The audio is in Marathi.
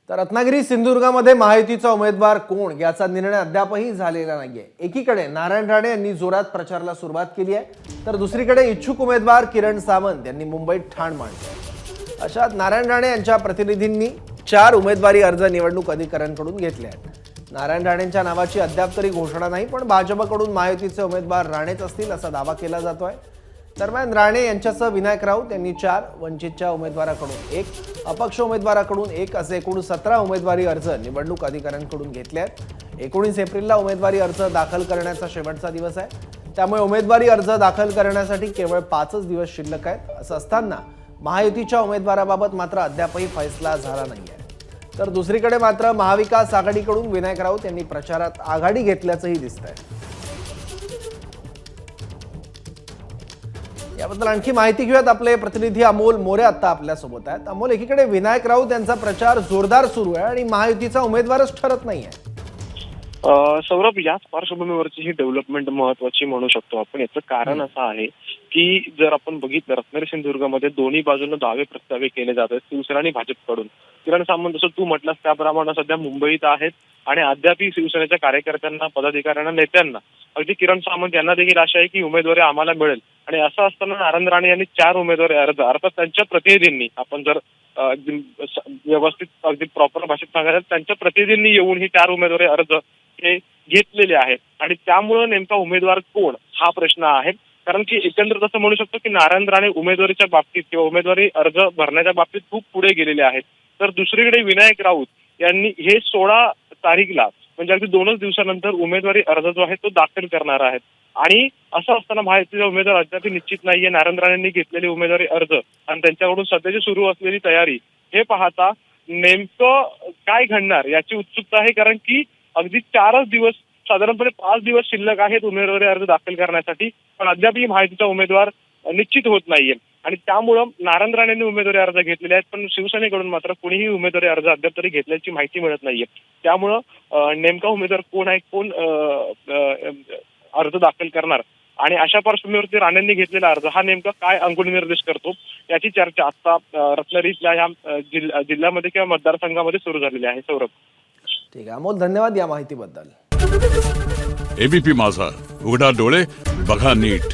तर रत्नागिरी सिंधुदुर्गामध्ये महायुतीचा उमेदवार कोण याचा निर्णय अद्यापही झालेला नाहीये। एकीकडे नारायण राणे यांनी जोरात प्रचाराला सुरुवात केली आहे, तर दुसरीकडे इच्छुक उमेदवार किरण सावंत यांनी मुंबईत ठाण मांडली। अशात नारायण राणे यांच्या प्रतिनिधींनी 4 उमेदवारी अर्ज निवडणूक अधिकाऱ्यांकडून घेतले आहेत। नारायण राणेंच्या नावाची अद्याप तरी घोषणा नाही, पण भाजपकडून महायुतीचे उमेदवार राणेच असतील असा दावा केला जातोय। दरम्यान राणे यांच्यासह विनायक राऊत यांनी 4, वंचितच्या उमेदवाराकडून 1, अपक्ष उमेदवाराकडून 1 असे एकूण 17 उमेदवारी अर्ज निवडणूक अधिकाऱ्यांकडून घेतले आहेत। 19 एप्रिलला उमेदवारी अर्ज दाखल करण्याचा शेवटचा दिवस आहे, त्यामुळे उमेदवारी अर्ज दाखल करण्यासाठी केवळ 5च दिवस शिल्लक आहेत। असं असताना महायुतीच्या उमेदवाराबाबत मात्र अद्यापही फैसला झाला नाहीये। तर दुसरीकडे मात्र महाविकास आघाडीकडून विनायक राऊत यांनी प्रचारात आघाडी घेतल्याचंही दिसतंय। याबद्दल आणखी माहिती घेऊयात, आपले प्रतिनिधी अमोल मोरे आता आपल्या सोबत आहेत। अमोल, एकीकडे विनायक राऊत यांचा प्रचार जोरदार सुरू आहे आणि महायुतीचा उमेदवारच ठरत नाहीये। सौरभ, याच पार्श्वभूमीवरची ही डेव्हलपमेंट महत्वाची म्हणू शकतो आपण। याचं कारण असं आहे की जर आपण बघितलं, रत्नागिरी सिंधुदुर्गामध्ये दोन्ही बाजूने दावे प्रस्तावे केले जात आहेत, शिवसेना आणि भाजपकडून। किरण सावंत, जसं तू म्हटलंस त्याप्रमाणे सध्या मुंबईत आहेत आणि अद्यापही शिवसेनेच्या कार्यकर्त्यांना, पदाधिकाऱ्यांना, नेत्यांना, अगदी किरण सावंत यांना देखील आशा आहे की उमेदवारी आम्हाला मिळेल। आणि असं असताना नारायण राणे यांनी 4 उमेदवारी अर्ज, अर्थात त्यांच्या प्रतिनिधींनी, आपण जर अगदी व्यवस्थित अगदी प्रॉपर भाषेत सांगायचं, त्यांच्या प्रतिनिधींनी येऊन ही 4 उमेदवारी अर्ज हे घेतलेले आहेत। आणि त्यामुळे नेमका उमेदवार कोण हा प्रश्न आहे। कारण की एकंदरीत असं म्हणू शकतो की नारायण राणे उमेदवारीच्या बाबतीत किंवा उमेदवारी अर्ज भरण्याच्या बाबतीत खूप पुढे गेलेले आहेत। तर दुसरीकडे विनायक राऊत यांनी हे 16 तारीखला, म्हणजे अगदी 2च दिवसानंतर उमेदवारी अर्ज जो आहे तो दाखल करणार आहेत। आणि असं असताना महायुतीचा उमेदवार अद्याप निश्चित नाहीये। नारायण राणेंनी घेतलेले उमेदवारी अर्ज आणि त्यांच्याकडून सध्याची सुरू असलेली तयारी हे पाहता नेमकं काय घडणार याची उत्सुकता आहे। कारण की अगदी 4च दिवस, साधारणपणे 5 दिवस शिल्लक आहेत उमेदवारी अर्ज दाखल करण्यासाठी, पण अद्यापही महायुतीचा उमेदवार निश्चित होत नाहीये। आणि त्यामुळं नारायण राणेंनी उमेदवारी अर्ज घेतलेले आहेत, पण शिवसेनेकडून मात्र कोणीही उमेदवारी अर्ज अद्याप तरी घेतल्याची माहिती मिळत नाहीये। त्यामुळं नेमका उमेदवार कोण आहे, कोण अर्ज दाखल करणार आणि अशा पार्श्वभूमीवरती राणेंनी घेतलेला अर्ज हा नेमका काय अंकुळ निर्देश करतो याची चर्चा आता रत्नागिरीतल्या ह्या जिल्ह्यामध्ये किंवा मतदारसंघामध्ये सुरू झालेली आहे। सौरभ, ठीक आहे अमोल, धन्यवाद या माहितीबद्दल। एबीपी माझा, उघडा डोळे बघा नीट।